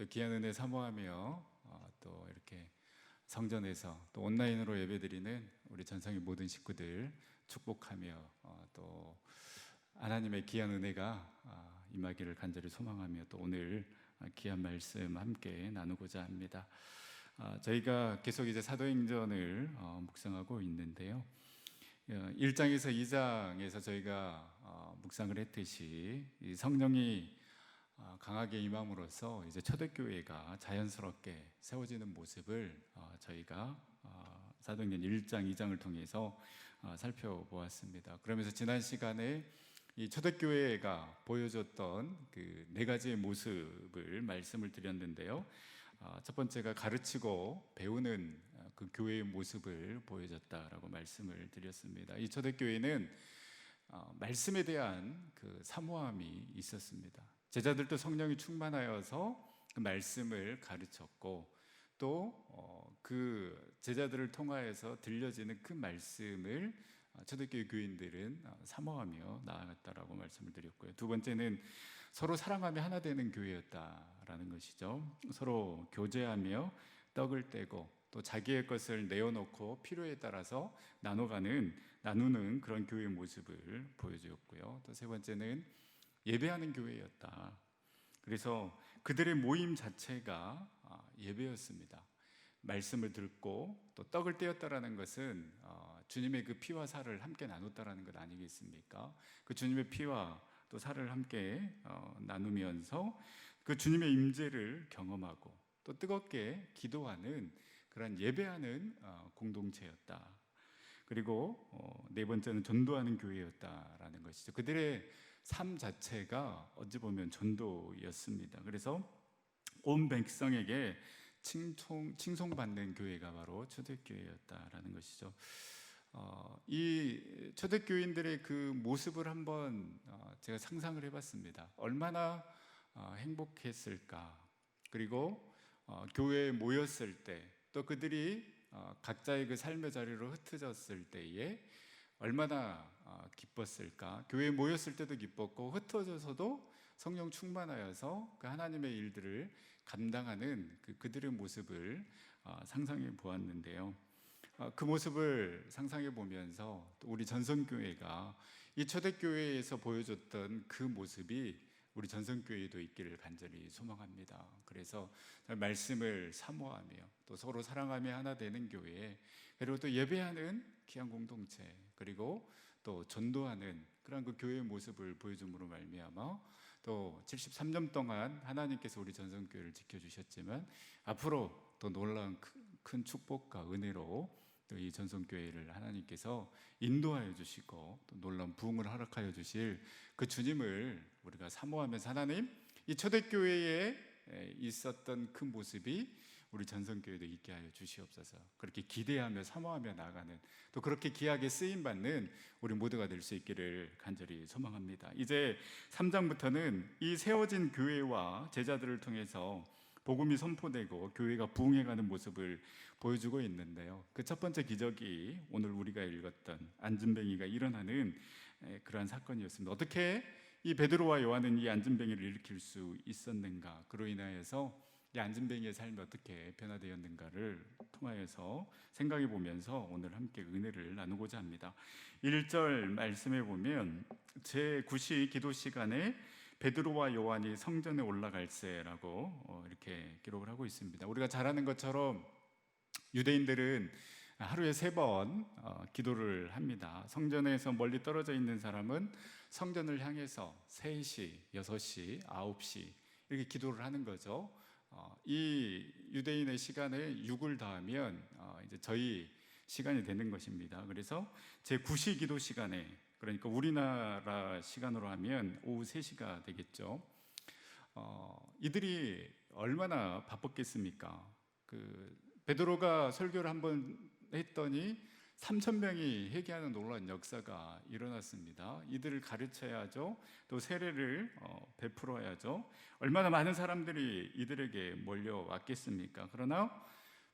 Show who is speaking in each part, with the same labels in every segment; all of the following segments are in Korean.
Speaker 1: 또 귀한 은혜 사모하며 또 이렇게 성전에서 또 온라인으로 예배드리는 우리 전성의 모든 식구들 축복하며 또 하나님의 귀한 은혜가 임하기를 간절히 소망하며 또 오늘 귀한 말씀 함께 나누고자 합니다. 저희가 계속 이제 사도행전을 묵상하고 있는데요. 1장에서 2장에서 저희가 묵상을 했듯이 이 성령이 강하게 임함으로써 이제 초대교회가 자연스럽게 세워지는 모습을 저희가 사도행전 1장, 2장을 통해서 살펴보았습니다. 그러면서 지난 시간에 이 초대교회가 보여줬던 그 네 가지의 모습을 말씀을 드렸는데요. 첫 번째가 가르치고 배우는 그 교회의 모습을 보여줬다라고 말씀을 드렸습니다. 이 초대교회는 말씀에 대한 그 사모함이 있었습니다. 제자들도 성령이 충만하여서 그 말씀을 가르쳤고 또 그 제자들을 통하여서 들려지는 그 말씀을 초대교회 교인들은 사모하며 나아갔다라고 말씀을 드렸고요. 두 번째는 서로 사랑하며 하나 되는 교회였다라는 것이죠. 서로 교제하며 떡을 떼고 또 자기의 것을 내어놓고 필요에 따라서 나누는 그런 교회의 모습을 보여주었고요. 또 세 번째는 예배하는 교회였다. 그래서 그들의 모임 자체가 예배였습니다. 말씀을 듣고 또 떡을 떼었다라는 것은 주님의 그 피와 살을 함께 나눴다라는 것 아니겠습니까? 그 주님의 피와 또 살을 함께 나누면서 그 주님의 임재를 경험하고 또 뜨겁게 기도하는 그런 예배하는 공동체였다. 그리고 네 번째는 전도하는 교회였다라는 것이죠. 그들의 삶 자체가 어찌 보면 전도였습니다. 그래서 온 백성에게 칭송받는 교회가 바로 초대교회였다라는 것이죠. 이 초대교인들의 그 모습을 한번 제가 상상을 해봤습니다. 얼마나 행복했을까. 그리고 교회에 모였을 때 또 그들이 각자의 그 삶의 자리로 흩어졌을 때에 얼마나 기뻤을까. 교회에 모였을 때도 기뻤고 흩어져서도 성령 충만하여서 그 하나님의 일들을 감당하는 그들의 모습을 상상해 보았는데요. 그 모습을 상상해 보면서 우리 전성교회가 이 초대교회에서 보여줬던 그 모습이 우리 전성교회도 있기를 간절히 소망합니다. 그래서 말씀을 사모하며 또 서로 사랑하며 하나 되는 교회, 그리고 또 예배하는 귀한 공동체, 그리고 또 전도하는 그런 그 교회의 모습을 보여줌으로 말미암아 또 73년 동안 하나님께서 우리 전성교회를 지켜주셨지만 앞으로 또 놀라운 큰 축복과 은혜로 또 이 전성교회를 하나님께서 인도하여 주시고 또 놀라운 부흥을 허락하여 주실 그 주님을 우리가 사모하면서 하나님, 이 초대교회에 있었던 그 모습이 우리 전성교회도 있게 하여 주시옵소서. 그렇게 기대하며 사모하며 나아가는, 또 그렇게 귀하게 쓰임받는 우리 모두가 될 수 있기를 간절히 소망합니다. 이제 3장부터는 이 세워진 교회와 제자들을 통해서 복음이 선포되고 교회가 부흥해가는 모습을 보여주고 있는데요. 그 첫 번째 기적이 오늘 우리가 읽었던 안진뱅이가 일어나는 그러한 사건이었습니다. 어떻게 이 베드로와 요한은 이 안진뱅이를 일으킬 수 있었는가? 그로 인하여서 이 안진뱅이의 삶이 어떻게 변화되었는가를 통하여서 생각해 보면서 오늘 함께 은혜를 나누고자 합니다. 1절 말씀해 보면 제9시 기도 시간에 베드로와 요한이 성전에 올라갈새라고 이렇게 기록을 하고 있습니다. 우리가 잘 아는 것처럼 유대인들은 하루에 3번 기도를 합니다. 성전에서 멀리 떨어져 있는 사람은 성전을 향해서 3시, 6시, 9시 이렇게 기도를 하는 거죠. 이 유대인의 시간에 6을 더하면 이제 저희 시간이 되는 것입니다. 그래서 제9시 기도 시간에, 그러니까 우리나라 시간으로 하면 오후 3시가 되겠죠. 이들이 얼마나 바빴겠습니까? 베드로가 설교를 한번 했더니 3,000명이 회개하는 놀라운 역사가 일어났습니다. 이들을 가르쳐야죠. 또 세례를 베풀어야죠. 얼마나 많은 사람들이 이들에게 몰려왔겠습니까? 그러나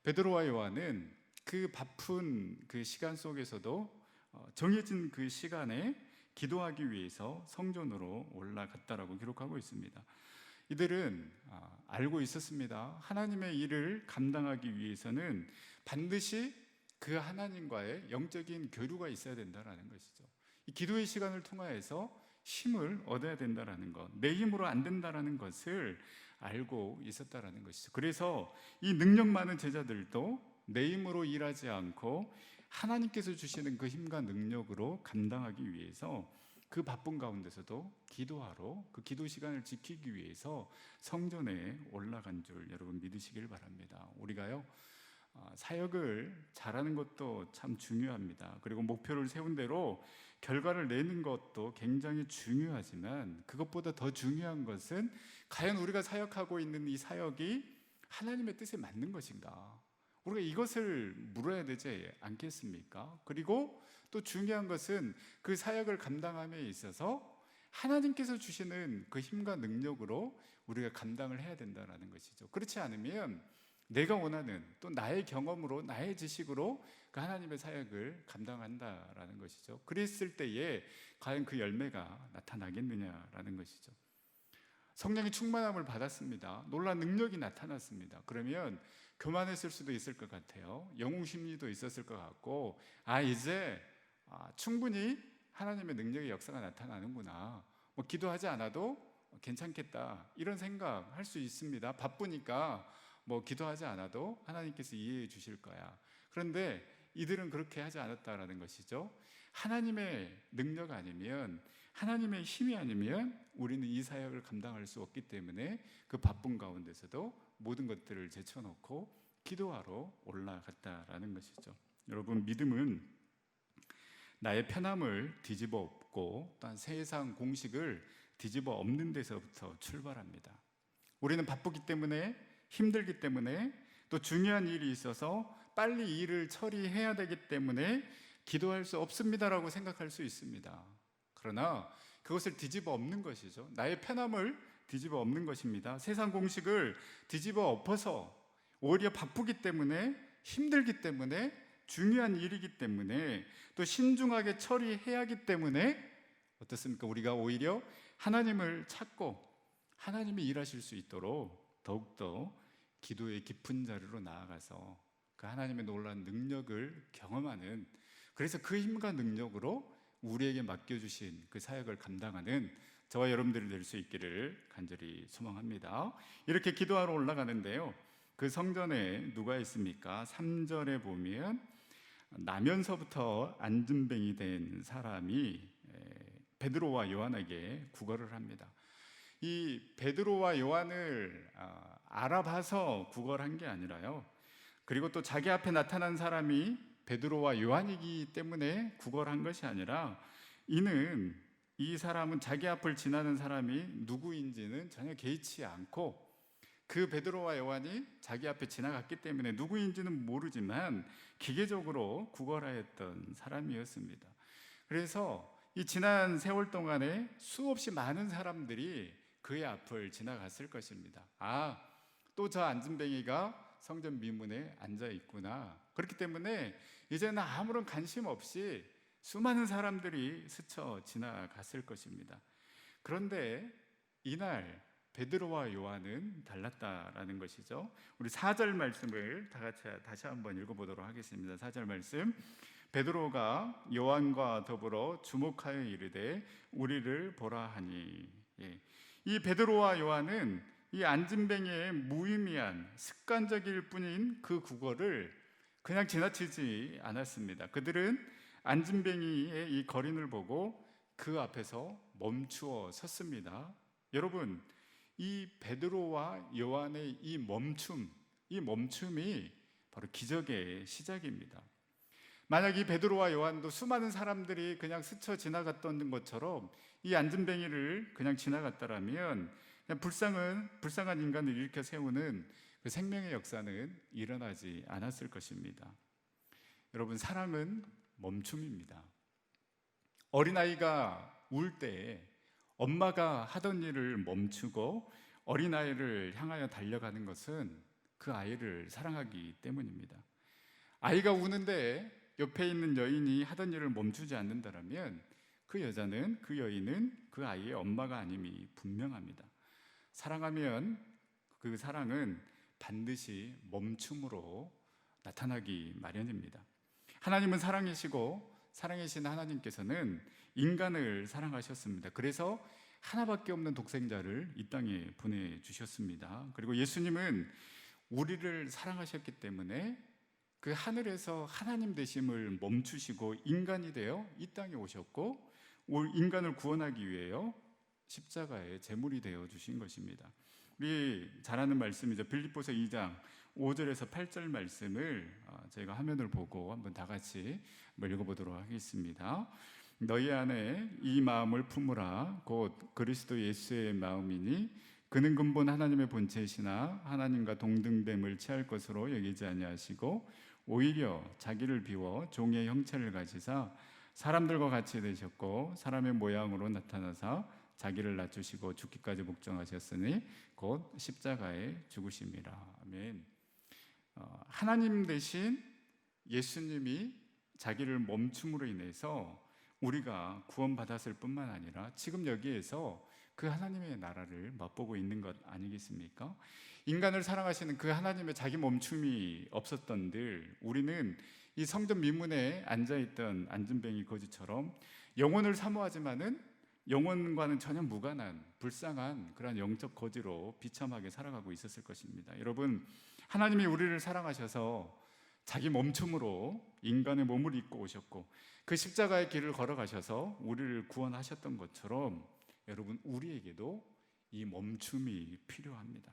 Speaker 1: 베드로와 요한은 그 바쁜 그 시간 속에서도 정해진 그 시간에 기도하기 위해서 성전으로 올라갔다라고 기록하고 있습니다. 이들은 알고 있었습니다. 하나님의 일을 감당하기 위해서는 반드시 그 하나님과의 영적인 교류가 있어야 된다는 것이죠. 이 기도의 시간을 통하여서 힘을 얻어야 된다는 것, 내 힘으로 안 된다는 것을 알고 있었다는 것이죠. 그래서 이 능력 많은 제자들도 내 힘으로 일하지 않고 하나님께서 주시는 그 힘과 능력으로 감당하기 위해서 그 바쁜 가운데서도 기도하러, 그 기도 시간을 지키기 위해서 성전에 올라간 줄 여러분 믿으시길 바랍니다. 우리가요, 사역을 잘하는 것도 참 중요합니다. 그리고 목표를 세운 대로 결과를 내는 것도 굉장히 중요하지만 그것보다 더 중요한 것은 과연 우리가 사역하고 있는 이 사역이 하나님의 뜻에 맞는 것인가? 우리가 이것을 물어야 되지 않겠습니까? 그리고 또 중요한 것은 그 사역을 감당함에 있어서 하나님께서 주시는 그 힘과 능력으로 우리가 감당을 해야 된다는 것이죠. 그렇지 않으면 내가 원하는, 또 나의 경험으로, 나의 지식으로 그 하나님의 사역을 감당한다라는 것이죠. 그랬을 때에 과연 그 열매가 나타나겠느냐라는 것이죠. 성령의 충만함을 받았습니다. 놀라운 능력이 나타났습니다. 그러면 교만했을 수도 있을 것 같아요. 영웅심리도 있었을 것 같고, 이제 충분히 하나님의 능력의 역사가 나타나는구나, 기도하지 않아도 괜찮겠다, 이런 생각할 수 있습니다. 바쁘니까 기도하지 않아도 하나님께서 이해해 주실 거야. 그런데 이들은 그렇게 하지 않았다라는 것이죠. 하나님의 능력 아니면, 하나님의 힘이 아니면 우리는 이 사역을 감당할 수 없기 때문에 그 바쁜 가운데서도 모든 것들을 제쳐놓고 기도하러 올라갔다라는 것이죠. 여러분, 믿음은 나의 편함을 뒤집어 엎고 또한 세상 공식을 뒤집어 엎는 데서부터 출발합니다. 우리는 바쁘기 때문에, 힘들기 때문에, 또 중요한 일이 있어서 빨리 일을 처리해야 되기 때문에 기도할 수 없습니다라고 생각할 수 있습니다. 그러나 그것을 뒤집어 엎는 것이죠. 나의 편함을 뒤집어 엎는 것입니다. 세상 공식을 뒤집어 엎어서 오히려 바쁘기 때문에, 힘들기 때문에, 중요한 일이기 때문에, 또 신중하게 처리해야 하기 때문에 어떻습니까? 우리가 오히려 하나님을 찾고 하나님이 일하실 수 있도록 더욱더 기도의 깊은 자리로 나아가서 그 하나님의 놀라운 능력을 경험하는, 그래서 그 힘과 능력으로 우리에게 맡겨주신 그 사역을 감당하는 저와 여러분들이 될 수 있기를 간절히 소망합니다. 이렇게 기도하러 올라가는데요, 그 성전에 누가 있습니까? 3절에 보면 나면서부터 안진뱅이 된 사람이 베드로와 요한에게 구걸을 합니다. 이 베드로와 요한을 알아봐서 구걸한 게 아니라요, 그리고 또 자기 앞에 나타난 사람이 베드로와 요한이기 때문에 구걸한 것이 아니라, 이는 이 사람은 자기 앞을 지나는 사람이 누구인지는 전혀 개의치 않고, 그 베드로와 요한이 자기 앞에 지나갔기 때문에 누구인지는 모르지만 기계적으로 구걸하였던 사람이었습니다. 그래서 이 지난 세월 동안에 수없이 많은 사람들이 그의 앞을 지나갔을 것입니다. 또 저 안진뱅이가 성전 미문에 앉아 있구나. 그렇기 때문에 이제는 아무런 관심 없이 수많은 사람들이 스쳐 지나갔을 것입니다. 그런데 이날 베드로와 요한은 달랐다라는 것이죠. 우리 4절 말씀을 다 같이 다시 한번 읽어보도록 하겠습니다. 4절 말씀. 베드로가 요한과 더불어 주목하여 이르되 우리를 보라 하니. 이 베드로와 요한은 이 안진뱅이의 무의미한 습관적일 뿐인 그 구걸을 그냥 지나치지 않았습니다. 그들은 안진뱅이의 이 거린을 보고 그 앞에서 멈추어 섰습니다. 여러분, 이 베드로와 요한의 이 멈춤이 바로 기적의 시작입니다. 만약 이 베드로와 요한도 수많은 사람들이 그냥 스쳐 지나갔던 것처럼 이 안진뱅이를 그냥 지나갔다라면 그냥 불쌍한 인간을 일으켜 세우는 그 생명의 역사는 일어나지 않았을 것입니다. 여러분, 사랑은 멈춤입니다. 어린아이가 울 때 엄마가 하던 일을 멈추고 어린아이를 향하여 달려가는 것은 그 아이를 사랑하기 때문입니다. 아이가 우는데 옆에 있는 여인이 하던 일을 멈추지 않는다면 그 여인은 그 아이의 엄마가 아님이 분명합니다. 사랑하면 그 사랑은 반드시 멈춤으로 나타나기 마련입니다. 하나님은 사랑이시고 사랑이신 하나님께서는 인간을 사랑하셨습니다. 그래서 하나밖에 없는 독생자를 이 땅에 보내주셨습니다. 그리고 예수님은 우리를 사랑하셨기 때문에 그 하늘에서 하나님 되심을 멈추시고 인간이 되어 이 땅에 오셨고 인간을 구원하기 위해요 십자가의 제물이 되어 주신 것입니다. 우리 잘 아는 말씀이죠. 빌립보서 2장 5절에서 8절 말씀을 저희가 화면을 보고 한번 다 같이 읽어보도록 하겠습니다. 너희 안에 이 마음을 품으라. 곧 그리스도 예수의 마음이니 그는 근본 하나님의 본체이시나 하나님과 동등됨을 취할 것으로 여기지 아니하시고 오히려 자기를 비워 종의 형체를 가지사 사람들과 같이 되셨고 사람의 모양으로 나타나사 자기를 낮추시고 죽기까지 복종하셨으니 곧 십자가에 죽으심이라. 아멘. 하나님 대신 예수님이 자기를 멈춤으로 인해서 우리가 구원받았을 뿐만 아니라 지금 여기에서 그 하나님의 나라를 맛보고 있는 것 아니겠습니까? 인간을 사랑하시는 그 하나님의 자기 멈춤이 없었던들 우리는 이 성전 미문에 앉아있던 안진뱅이 거지처럼 영혼을 사모하지만은 영혼과는 전혀 무관한 불쌍한 그런 영적 거지로 비참하게 살아가고 있었을 것입니다. 여러분, 하나님이 우리를 사랑하셔서 자기 멈춤으로 인간의 몸을 입고 오셨고 그 십자가의 길을 걸어가셔서 우리를 구원하셨던 것처럼 여러분, 우리에게도 이 멈춤이 필요합니다.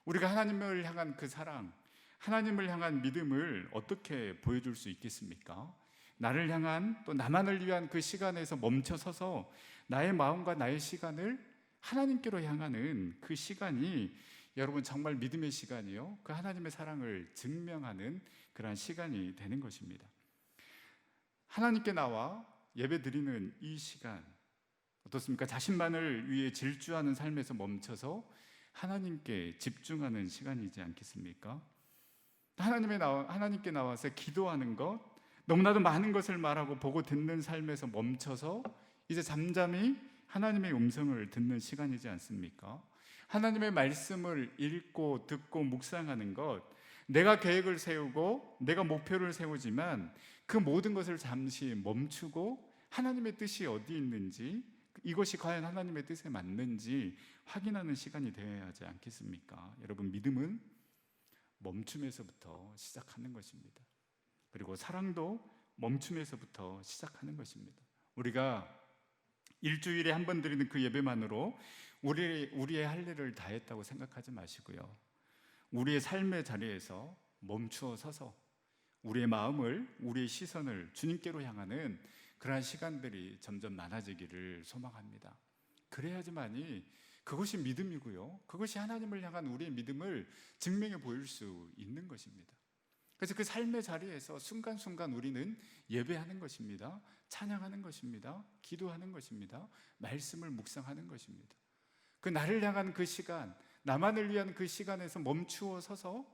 Speaker 1: 우리가 하나님을 향한 그 사랑, 하나님을 향한 믿음을 어떻게 보여줄 수 있겠습니까? 나를 향한 또 나만을 위한 그 시간에서 멈춰서서 나의 마음과 나의 시간을 하나님께로 향하는 그 시간이 여러분 정말 믿음의 시간이요, 그 하나님의 사랑을 증명하는 그러한 시간이 되는 것입니다. 하나님께 나와 예배 드리는 이 시간 어떻습니까? 자신만을 위해 질주하는 삶에서 멈춰서 하나님께 집중하는 시간이지 않겠습니까? 하나님께 나와서 기도하는 것, 너무나도 많은 것을 말하고 보고 듣는 삶에서 멈춰서 이제 잠잠히 하나님의 음성을 듣는 시간이지 않습니까? 하나님의 말씀을 읽고 듣고 묵상하는 것, 내가 계획을 세우고 내가 목표를 세우지만 그 모든 것을 잠시 멈추고 하나님의 뜻이 어디 있는지, 이것이 과연 하나님의 뜻에 맞는지 확인하는 시간이 되어야 하지 않겠습니까? 여러분, 믿음은 멈춤에서부터 시작하는 것입니다. 그리고 사랑도 멈춤에서부터 시작하는 것입니다. 우리가 일주일에 한 번 드리는 그 예배만으로 우리의 할 일을 다 했다고 생각하지 마시고요, 우리의 삶의 자리에서 멈추어 서서 우리의 마음을, 우리의 시선을 주님께로 향하는 그러한 시간들이 점점 많아지기를 소망합니다. 그래야지만이 그것이 믿음이고요, 그것이 하나님을 향한 우리의 믿음을 증명해 보일 수 있는 것입니다. 그래서 그 삶의 자리에서 순간순간 우리는 예배하는 것입니다. 찬양하는 것입니다. 기도하는 것입니다. 말씀을 묵상하는 것입니다. 그 나를 향한 그 시간, 나만을 위한 그 시간에서 멈추어 서서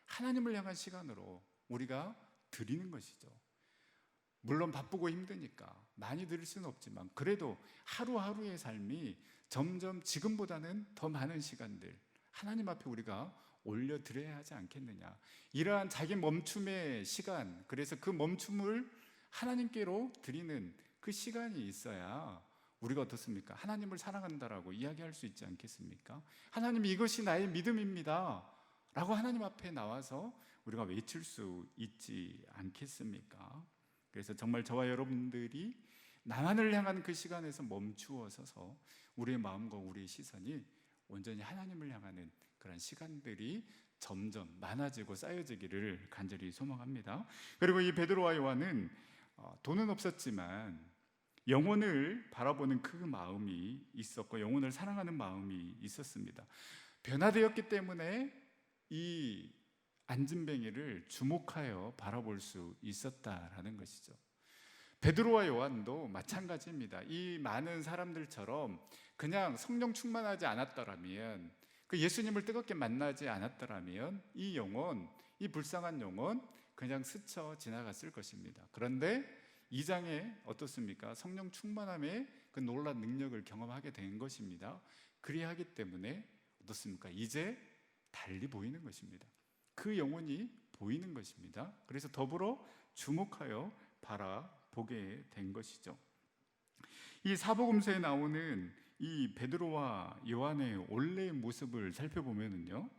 Speaker 1: 하나님을 향한 시간으로 우리가 드리는 것이죠. 물론 바쁘고 힘드니까 많이 드릴 수는 없지만 그래도 하루하루의 삶이 점점 지금보다는 더 많은 시간들 하나님 앞에 우리가 올려드려야 하지 않겠느냐. 이러한 자기 멈춤의 시간, 그래서 그 멈춤을 하나님께로 드리는 그 시간이 있어야 우리가 어떻습니까? 하나님을 사랑한다라고 이야기할 수 있지 않겠습니까? 하나님, 이것이 나의 믿음입니다 라고 하나님 앞에 나와서 우리가 외칠 수 있지 않겠습니까? 그래서 정말 저와 여러분들이 나만을 향한 그 시간에서 멈추어 서서 우리의 마음과 우리의 시선이 온전히 하나님을 향하는 그런 시간들이 점점 많아지고 쌓여지기를 간절히 소망합니다. 그리고 이 베드로와 요한은 돈은 없었지만 영혼을 바라보는 그 마음이 있었고 영혼을 사랑하는 마음이 있었습니다. 변화되었기 때문에 이 안진뱅이를 주목하여 바라볼 수 있었다라는 것이죠. 베드로와 요한도 마찬가지입니다. 이 많은 사람들처럼 그냥 성령 충만하지 않았더라면, 그 예수님을 뜨겁게 만나지 않았더라면 이 영혼, 이 불쌍한 영혼 그냥 스쳐 지나갔을 것입니다. 그런데 2장에 어떻습니까? 성령 충만함의 그 놀라운 능력을 경험하게 된 것입니다. 그리하기 때문에 어떻습니까? 이제 달리 보이는 것입니다. 그 영혼이 보이는 것입니다. 그래서 더불어 주목하여 바라보게 된 것이죠. 이 사복음서에 나오는 이 베드로와 요한의 원래의 모습을 살펴보면요,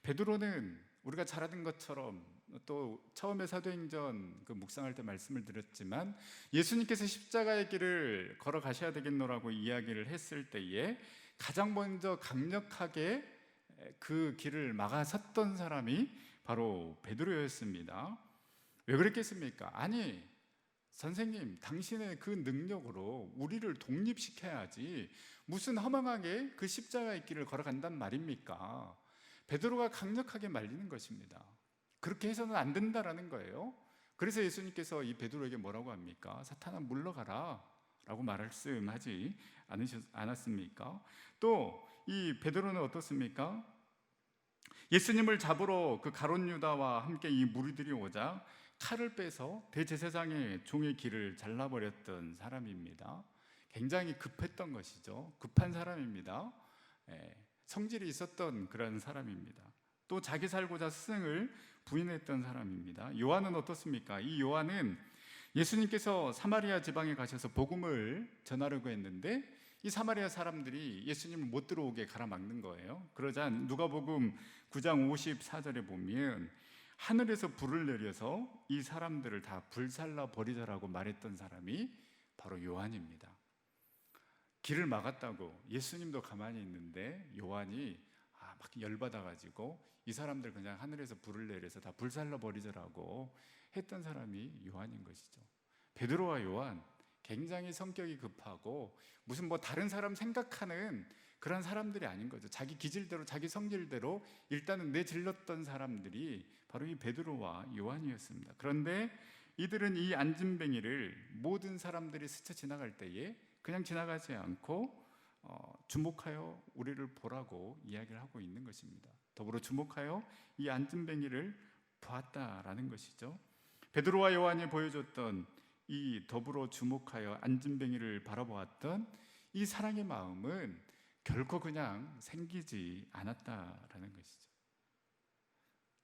Speaker 1: 베드로는 우리가 잘 아는 것처럼, 또 처음에 사도행전 그 묵상할 때 말씀을 드렸지만, 예수님께서 십자가의 길을 걸어가셔야 되겠노라고 이야기를 했을 때에 가장 먼저 강력하게 그 길을 막아섰던 사람이 바로 베드로였습니다. 왜 그랬겠습니까? 아니, 선생님, 당신의 그 능력으로 우리를 독립시켜야지 무슨 허망하게 그 십자가의 길을 걸어간단 말입니까? 베드로가 강력하게 말리는 것입니다. 그렇게 해서는 안 된다라는 거예요. 그래서 예수님께서 이 베드로에게 뭐라고 합니까? 사탄아, 물러가라 라고 말씀하지 않았습니까? 또 이 베드로는 어떻습니까? 예수님을 잡으러 그 가룟 유다와 함께 이 무리들이 오자 칼을 빼서 대제사장의 종의 귀를 잘라버렸던 사람입니다. 굉장히 급했던 것이죠. 급한 사람입니다. 성질이 있었던 그런 사람입니다. 또 자기 살고자 스승을 부인했던 사람입니다. 요한은 어떻습니까? 이 요한은 예수님께서 사마리아 지방에 가셔서 복음을 전하려고 했는데 이 사마리아 사람들이 예수님을 못 들어오게 가로막는 거예요. 그러자 누가복음 9장 54절에 보면 하늘에서 불을 내려서 이 사람들을 다 불살라 버리자라고 말했던 사람이 바로 요한입니다. 길을 막았다고 예수님도 가만히 있는데 요한이 막 열받아가지고 이 사람들 그냥 하늘에서 불을 내려서 다 불살라 버리자라고 했던 사람이 요한인 것이죠. 베드로와 요한 굉장히 성격이 급하고 무슨 뭐 다른 사람 생각하는 그런 사람들이 아닌 거죠. 자기 기질대로 자기 성질대로 일단은 내질렀던 사람들이 바로 이 베드로와 요한이었습니다. 그런데 이들은 이 안진뱅이를 모든 사람들이 스쳐 지나갈 때에 그냥 지나가지 않고 주목하여 우리를 보라고 이야기를 하고 있는 것입니다. 더불어 주목하여 이 안진뱅이를 보았다라는 것이죠. 베드로와 요한이 보여줬던 이 더불어 주목하여 안진뱅이를 바라보았던 이 사랑의 마음은 결코 그냥 생기지 않았다라는 것이죠.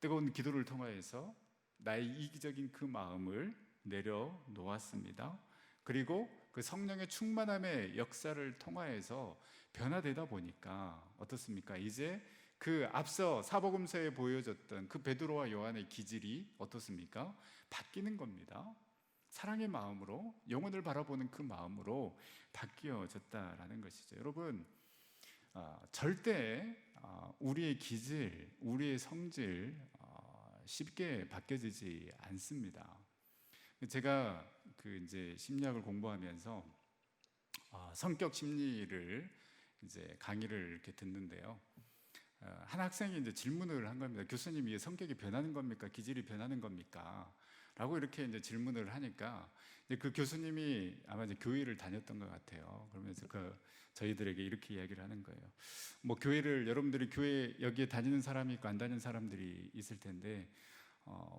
Speaker 1: 뜨거운 기도를 통하여서 나의 이기적인 그 마음을 내려놓았습니다. 그리고 그 성령의 충만함의 역사를 통하여서 변화되다 보니까 어떻습니까? 이제 그 앞서 사복음서에 보여줬던 그 베드로와 요한의 기질이 어떻습니까? 바뀌는 겁니다. 사랑의 마음으로, 영혼을 바라보는 그 마음으로 바뀌어졌다라는 것이죠. 여러분, 절대 우리의 기질, 우리의 성질 쉽게 바뀌어지지 않습니다. 제가 그 이제 심리학을 공부하면서 성격 심리를 이제 강의를 이렇게 듣는데요. 한 학생이 이제 질문을 한 겁니다. 교수님, 이게 성격이 변하는 겁니까? 기질이 변하는 겁니까? 라고 이렇게 이제 질문을 하니까 이제 그 교수님이 아마 이제 교회를 다녔던 것 같아요. 그러면서 저희들에게 이렇게 이야기를 하는 거예요. 뭐 교회를, 여러분들이 교회 여기에 다니는 사람이 있고 안 다니는 사람들이 있을 텐데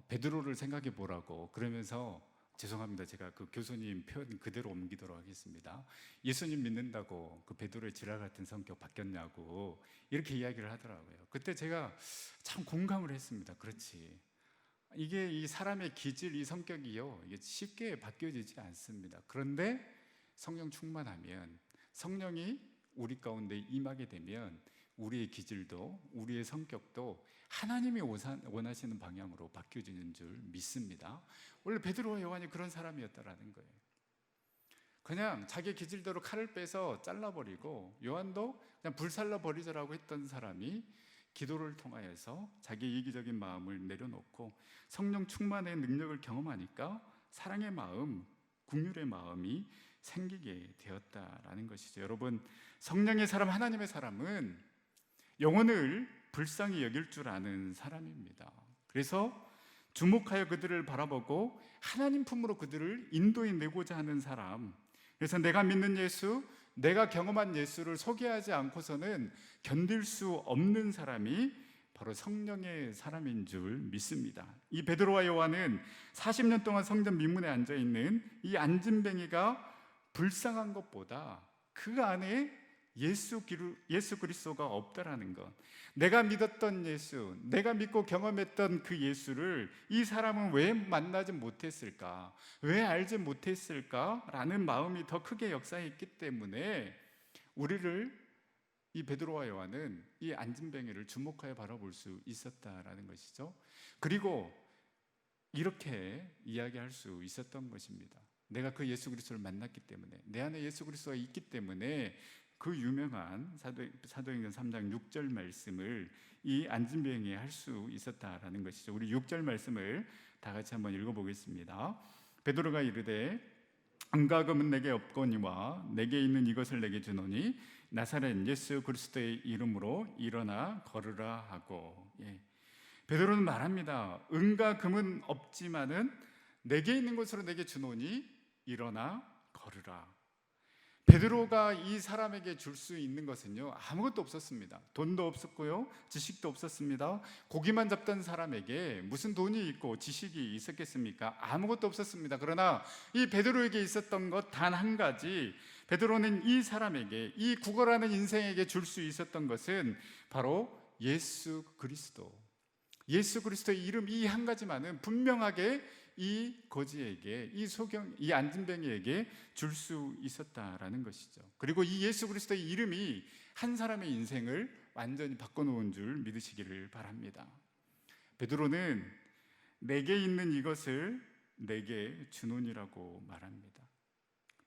Speaker 1: 베드로를 생각해 보라고. 그러면서 죄송합니다. 제가 그 교수님 표현 그대로 옮기도록 하겠습니다. 예수님 믿는다고 그 베드로의 지랄 같은 성격 바뀌었냐고 이렇게 이야기를 하더라고요. 그때 제가 참 공감을 했습니다. 그렇지. 이게 이 사람의 기질, 이 성격이요, 이게 쉽게 바뀌어지지 않습니다. 그런데 성령 충만하면, 성령이 우리 가운데 임하게 되면 우리의 기질도, 우리의 성격도 하나님이 원하시는 방향으로 바뀌어지는 줄 믿습니다. 원래 베드로와 요한이 그런 사람이었다라는 거예요. 그냥 자기 기질대로 칼을 빼서 잘라버리고, 요한도 그냥 불살라 버리자라고 했던 사람이 기도를 통하여서 자기 이기적인 마음을 내려놓고 성령 충만의 능력을 경험하니까 사랑의 마음, 긍휼의 마음이 생기게 되었다라는 것이죠. 여러분, 성령의 사람, 하나님의 사람은 영혼을 불쌍히 여길 줄 아는 사람입니다. 그래서 주목하여 그들을 바라보고 하나님 품으로 그들을 인도해 내고자 하는 사람. 그래서 내가 믿는 예수, 내가 경험한 예수를 소개하지 않고서는 견딜 수 없는 사람이 바로 성령의 사람인 줄 믿습니다. 이 베드로와 요한은 40년 동안 성전 미문에 앉아있는 이 안진뱅이가 불쌍한 것보다 그 안에 예수 그리스도가 없다라는 것. 내가 믿었던 예수, 내가 믿고 경험했던 그 예수를 이 사람은 왜 만나지 못했을까? 왜 알지 못했을까? 라는 마음이 더 크게 역사했기 때문에 우리를, 이 베드로와 요한은 이 안진뱅이를 주목하여 바라볼 수 있었다라는 것이죠. 그리고 이렇게 이야기할 수 있었던 것입니다. 내가 그 예수 그리스도를 만났기 때문에, 내 안에 예수 그리스도가 있기 때문에 그 유명한 사도행전 3장 6절 말씀을 이 안진뱅이에 할 수 있었다라는 것이죠. 우리 6절 말씀을 다 같이 한번 읽어보겠습니다. 베드로가 이르되 은과 금은 내게 없거니와 내게 있는 이것을 내게 주노니 나사렛 예수 그리스도의 이름으로 일어나 걸으라 하고. 베드로는 말합니다. 은과 금은 없지만은 내게 있는 것으로 내게 주노니 일어나 걸으라. 베드로가 이 사람에게 줄 수 있는 것은요, 아무것도 없었습니다. 돈도 없었고요, 지식도 없었습니다. 고기만 잡던 사람에게 무슨 돈이 있고 지식이 있었겠습니까? 아무것도 없었습니다. 그러나 이 베드로에게 있었던 것 단 한 가지, 베드로는 이 사람에게, 이 구걸하는 인생에게 줄 수 있었던 것은 바로 예수 그리스도, 예수 그리스도의 이름 이 한 가지만은 분명하게 이 거지에게, 이 안진뱅이에게 줄 수 있었다라는 것이죠. 그리고 이 예수 그리스도의 이름이 한 사람의 인생을 완전히 바꿔놓은 줄 믿으시기를 바랍니다. 베드로는 내게 있는 이것을 내게 주노니라고 말합니다.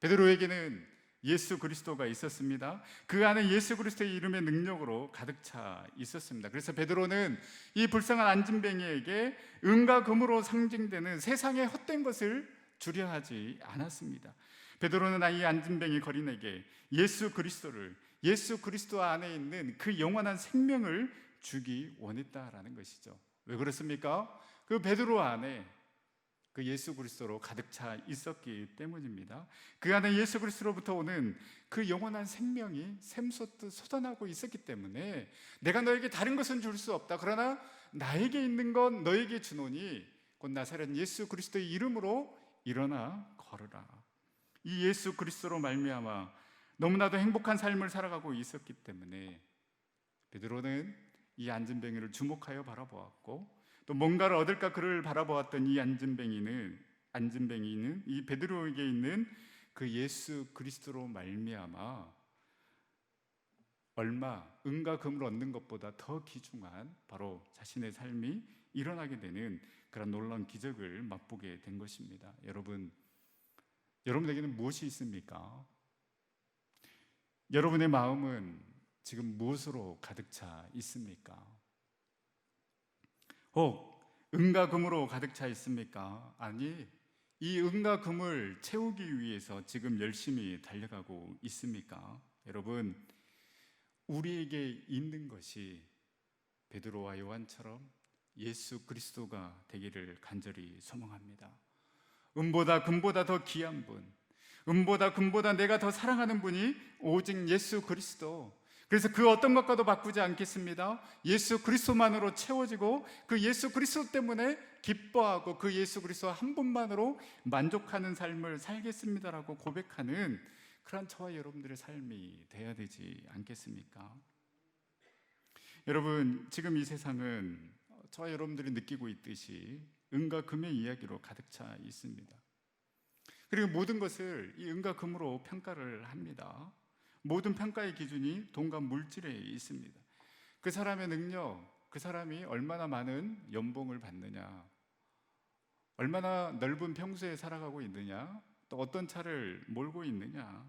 Speaker 1: 베드로에게는 예수 그리스도가 있었습니다. 그 안에 예수 그리스도의 이름의 능력으로 가득 차 있었습니다. 그래서 베드로는 이 불쌍한 안진뱅이에게 은과 금으로 상징되는 세상의 헛된 것을 주려 하지 않았습니다. 베드로는 이 안진뱅이 거린에게 예수 그리스도 안에 있는 그 영원한 생명을 주기 원했다라는 것이죠. 왜 그렇습니까? 그 베드로 안에 그 예수 그리스도로 가득 차 있었기 때문입니다. 그 안에 예수 그리스도로부터 오는 그 영원한 생명이 샘솟듯 솟아나고 있었기 때문에 내가 너에게 다른 것은 줄 수 없다. 그러나 나에게 있는 건 너에게 주노니 곧 나사렛 예수 그리스도의 이름으로 일어나 걸으라. 이 예수 그리스도로 말미암아 너무나도 행복한 삶을 살아가고 있었기 때문에 베드로는 이 안진뱅이를 주목하여 바라보았고, 또 뭔가를 얻을까 그를 바라보았던 이 안진뱅이는 이 베드로에게 있는 그 예수 그리스도로 말미암아 얼마 은과 금을 얻는 것보다 더 귀중한 바로 자신의 삶이 일어나게 되는 그런 놀라운 기적을 맛보게 된 것입니다. 여러분에게는 무엇이 있습니까? 여러분의 마음은 지금 무엇으로 가득 차 있습니까? 혹 은과 금으로 가득 차 있습니까? 아니, 이 은과 금을 채우기 위해서 지금 열심히 달려가고 있습니까? 여러분, 우리에게 있는 것이 베드로와 요한처럼 예수 그리스도가 되기를 간절히 소망합니다. 은보다 금보다 더 귀한 분, 은보다 금보다 내가 더 사랑하는 분이 오직 예수 그리스도. 그래서 그 어떤 것과도 바꾸지 않겠습니다. 예수 그리스도만으로 채워지고 그 예수 그리스도 때문에 기뻐하고 그 예수 그리스도 한 분만으로 만족하는 삶을 살겠습니다라고 고백하는 그런 저와 여러분들의 삶이 돼야 되지 않겠습니까? 여러분, 지금 이 세상은 저와 여러분들이 느끼고 있듯이 은과 금의 이야기로 가득 차 있습니다. 그리고 모든 것을 이 은과 금으로 평가를 합니다. 모든 평가의 기준이 돈과 물질에 있습니다. 그 사람의 능력, 그 사람이 얼마나 많은 연봉을 받느냐, 얼마나 넓은 평수에 살아가고 있느냐, 또 어떤 차를 몰고 있느냐,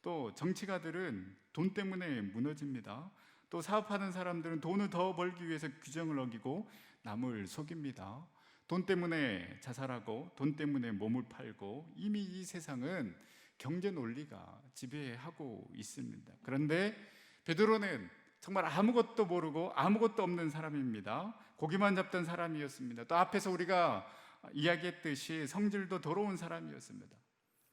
Speaker 1: 또 정치가들은 돈 때문에 무너집니다. 또 사업하는 사람들은 돈을 더 벌기 위해서 규정을 어기고 남을 속입니다. 돈 때문에 자살하고 돈 때문에 몸을 팔고 이미 이 세상은 경제 논리가 지배하고 있습니다. 그런데 베드로는 정말 아무것도 모르고 아무것도 없는 사람입니다. 고기만 잡던 사람이었습니다. 또 앞에서 우리가 이야기했듯이 성질도 더러운 사람이었습니다.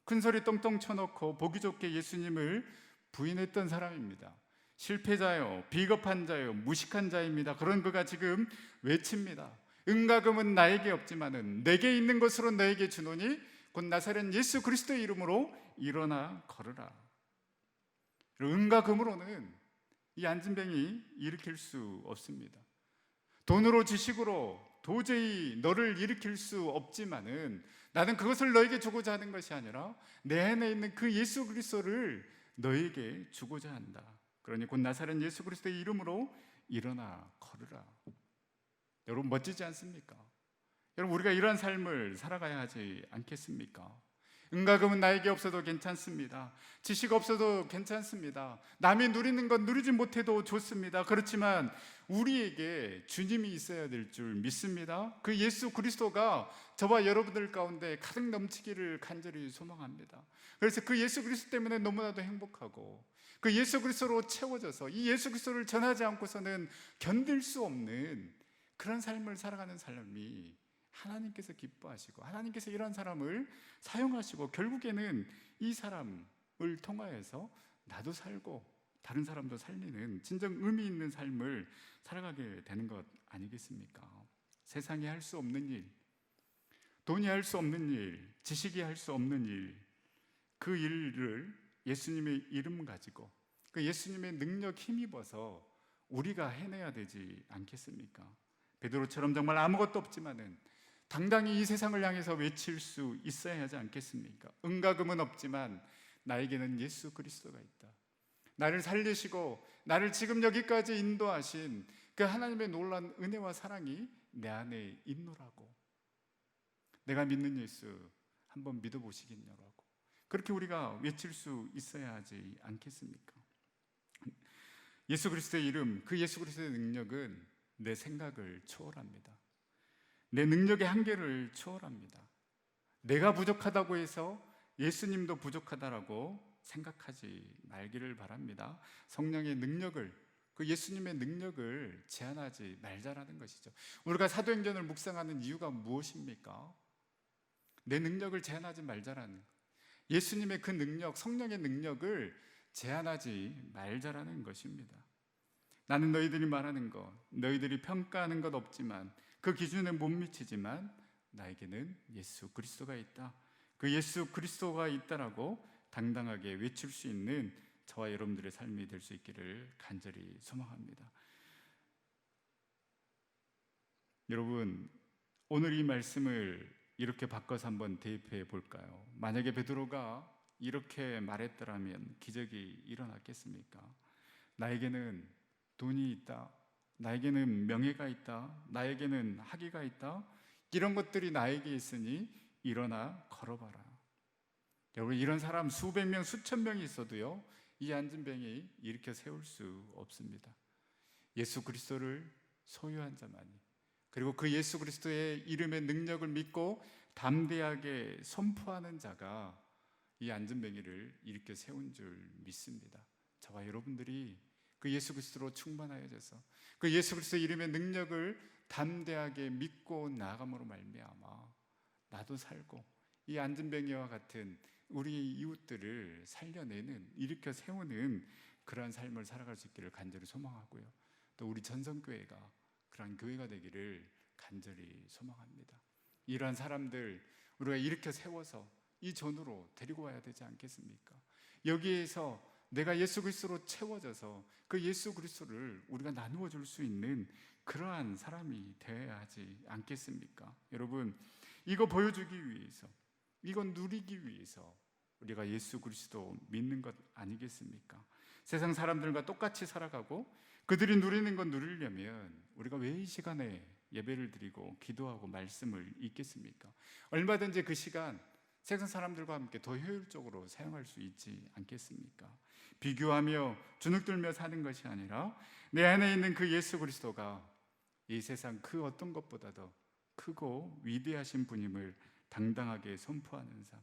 Speaker 1: 큰소리 똥똥 쳐놓고 보기 좋게 예수님을 부인했던 사람입니다. 실패자요, 비겁한 자요, 무식한 자입니다. 그런 그가 지금 외칩니다. 은과 금은 나에게 없지만은 내게 있는 것으로 너에게 주노니 곧 나사렛 예수 그리스도의 이름으로 일어나 걸으라. 은과 금으로는 이 안진뱅이 일으킬 수 없습니다. 돈으로 지식으로 도저히 너를 일으킬 수 없지만은 나는 그것을 너에게 주고자 하는 것이 아니라 내 안에 있는 그 예수 그리스도를 너에게 주고자 한다. 그러니 곧 나사렛 예수 그리스도의 이름으로 일어나 걸으라. 여러분, 멋지지 않습니까? 여러분, 우리가 이러한 삶을 살아가야 하지 않겠습니까? 은과 금은 나에게 없어도 괜찮습니다. 지식 없어도 괜찮습니다. 남이 누리는 건 누리지 못해도 좋습니다. 그렇지만 우리에게 주님이 있어야 될 줄 믿습니다. 그 예수 그리스도가 저와 여러분들 가운데 가득 넘치기를 간절히 소망합니다. 그래서 그 예수 그리스도 때문에 너무나도 행복하고 그 예수 그리스도로 채워져서 이 예수 그리스도를 전하지 않고서는 견딜 수 없는 그런 삶을 살아가는 삶이 하나님께서 기뻐하시고 하나님께서 이런 사람을 사용하시고 결국에는 이 사람을 통하여서 나도 살고 다른 사람도 살리는 진정 의미 있는 삶을 살아가게 되는 것 아니겠습니까? 세상이 할 수 없는 일, 돈이 할 수 없는 일, 지식이 할 수 없는 일, 그 일을 예수님의 이름 가지고 그 예수님의 능력 힘입어서 우리가 해내야 되지 않겠습니까? 베드로처럼 정말 아무것도 없지만은 당당히 이 세상을 향해서 외칠 수 있어야 하지 않겠습니까? 은과 금은 없지만 나에게는 예수 그리스도가 있다. 나를 살리시고 나를 지금 여기까지 인도하신 그 하나님의 놀라운 은혜와 사랑이 내 안에 있노라고. 내가 믿는 예수 한번 믿어보시겠냐라고. 그렇게 우리가 외칠 수 있어야 하지 않겠습니까? 예수 그리스도의 이름, 그 예수 그리스도의 능력은 내 생각을 초월합니다. 내 능력의 한계를 초월합니다. 내가 부족하다고 해서 예수님도 부족하다라고 생각하지 말기를 바랍니다. 성령의 능력을, 그 예수님의 능력을 제한하지 말자라는 것이죠. 우리가 사도행전을 묵상하는 이유가 무엇입니까? 내 능력을 제한하지 말자라는 것. 예수님의 그 능력, 성령의 능력을 제한하지 말자라는 것입니다. 나는 너희들이 말하는 것, 너희들이 평가하는 것 없지만 그 기준에 못 미치지만 나에게는 예수 그리스도가 있다. 그 예수 그리스도가 있다라고 당당하게 외칠 수 있는 저와 여러분들의 삶이 될 수 있기를 간절히 소망합니다. 여러분, 오늘 이 말씀을 이렇게 바꿔서 한번 대입해 볼까요? 만약에 베드로가 이렇게 말했더라면 기적이 일어났겠습니까? 나에게는 돈이 있다, 나에게는 명예가 있다, 나에게는 학위가 있다, 이런 것들이 나에게 있으니 일어나 걸어봐라. 여러분, 이런 사람 수백 명, 수천 명이 있어도요, 이 안진뱅이 일으켜 세울 수 없습니다. 예수 그리스도를 소유한 자만이, 그리고 그 예수 그리스도의 이름의 능력을 믿고 담대하게 선포하는 자가 이 안진뱅이를 일으켜 세운 줄 믿습니다. 저와 여러분들이 그 예수 그리스도로 충만하여져서 그 예수 그리스도의 이름의 능력을 담대하게 믿고 나아감으로 말미암아 나도 살고 이 안진뱅이와 같은 우리 이웃들을 살려내는, 일으켜 세우는 그러한 삶을 살아갈 수 있기를 간절히 소망하고요. 또 우리 전성교회가 그러한 교회가 되기를 간절히 소망합니다. 이러한 사람들 우리가 일으켜 세워서 이 전으로 데리고 와야 되지 않겠습니까? 여기에서 내가 예수 그리스도로 채워져서 그 예수 그리스도를 우리가 나누어 줄 수 있는 그러한 사람이 되어야 하지 않겠습니까? 여러분, 이거 보여주기 위해서, 이건 누리기 위해서 우리가 예수 그리스도 믿는 것 아니겠습니까? 세상 사람들과 똑같이 살아가고 그들이 누리는 건 누리려면 우리가 왜 이 시간에 예배를 드리고 기도하고 말씀을 읽겠습니까? 얼마든지 그 시간 세상 사람들과 함께 더 효율적으로 사용할 수 있지 않겠습니까? 비교하며 주눅들며 사는 것이 아니라 내 안에 있는 그 예수 그리스도가 이 세상 그 어떤 것보다도 크고 위대하신 분임을 당당하게 선포하는 삶.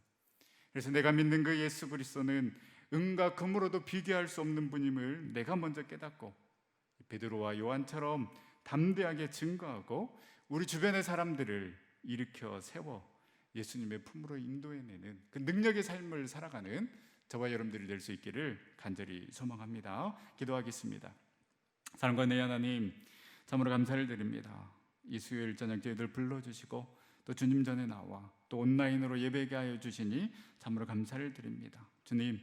Speaker 1: 그래서 내가 믿는 그 예수 그리스도는 은과 금으로도 비교할 수 없는 분임을 내가 먼저 깨닫고 베드로와 요한처럼 담대하게 증거하고 우리 주변의 사람들을 일으켜 세워 예수님의 품으로 인도해내는 그 능력의 삶을 살아가는 저와 여러분들이 될 수 있기를 간절히 소망합니다. 기도하겠습니다. 사랑과 은혜의 하나님, 참으로 감사를 드립니다. 이 수요일 저녁 저희들 불러주시고 또 주님 전에 나와 또 온라인으로 예배하게 하여 주시니 참으로 감사를 드립니다. 주님,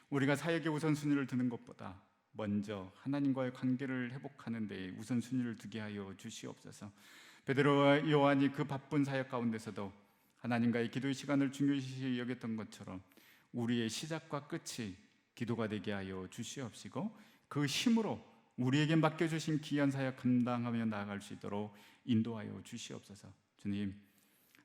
Speaker 1: 우리가 사역의 우선순위를 두는 것보다 먼저 하나님과의 관계를 회복하는 데 우선순위를 두게 하여 주시옵소서. 베드로와 요한이 그 바쁜 사역 가운데서도 하나님과의 기도의 시간을 중요시 여겼던 것처럼 우리의 시작과 끝이 기도가 되게 하여 주시옵시고, 그 힘으로 우리에게 맡겨주신 귀한 사역 감당하며 나아갈 수 있도록 인도하여 주시옵소서. 주님,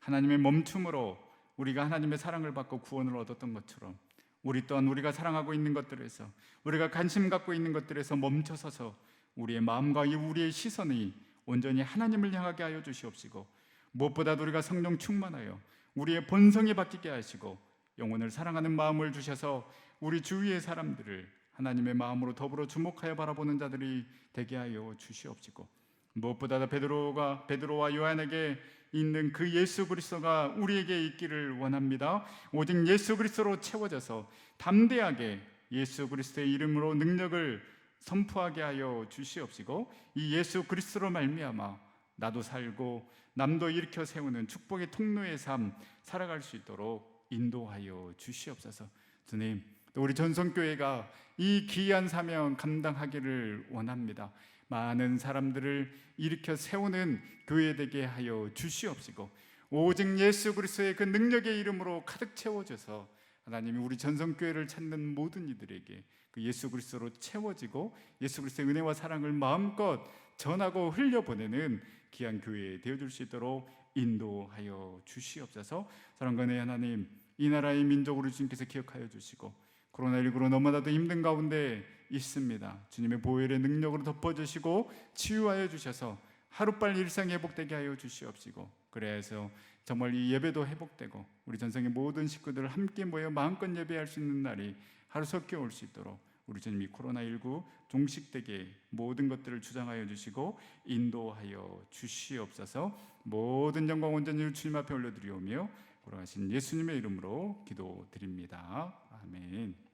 Speaker 1: 하나님의 멈춤으로 우리가 하나님의 사랑을 받고 구원을 얻었던 것처럼 우리 또한 우리가 사랑하고 있는 것들에서, 우리가 관심 갖고 있는 것들에서 멈춰서서 우리의 마음과 우리의 시선이 온전히 하나님을 향하게 하여 주시옵시고, 무엇보다도 우리가 성령 충만하여 우리의 본성이 바뀌게 하시고 영혼을 사랑하는 마음을 주셔서 우리 주위의 사람들을 하나님의 마음으로 더불어 주목하여 바라보는 자들이 되게 하여 주시옵시고, 무엇보다도 베드로와 요한에게 있는 그 예수 그리스도가 우리에게 있기를 원합니다. 오직 예수 그리스도로 채워져서 담대하게 예수 그리스도의 이름으로 능력을 선포하게 하여 주시옵시고, 이 예수 그리스도로 말미암아 나도 살고 남도 일으켜 세우는 축복의 통로의 삶 살아갈 수 있도록 인도하여 주시옵소서. 주님, 또 우리 전성교회가 이 귀한 사명 감당하기를 원합니다. 많은 사람들을 일으켜 세우는 교회 되게 하여 주시옵시고, 오직 예수 그리스도의 그 능력의 이름으로 가득 채워져서 하나님이 우리 전성교회를 찾는 모든 이들에게 그 예수 그리스도로 채워지고 예수 그리스도의 은혜와 사랑을 마음껏 전하고 흘려보내는 귀한 교회 되어줄 수 있도록 인도하여 주시옵소서. 사랑과 은혜의 하나님, 이 나라의 민족으로 주님께서 기억하여 주시고 코로나19로 너무나도 힘든 가운데 있습니다. 주님의 보혈의 능력으로 덮어주시고 치유하여 주셔서 하루빨리 일상이 회복되게 하여 주시옵시고, 그래서 정말 이 예배도 회복되고 우리 전성의 모든 식구들 함께 모여 마음껏 예배할 수 있는 날이 하루속히 올 수 있도록 우리 주님이 코로나19 종식되게 모든 것들을 주장하여 주시고 인도하여 주시옵소서. 모든 영광 온전히 주님 앞에 올려드리오며 돌아가신 예수님의 이름으로 기도드립니다. 아멘.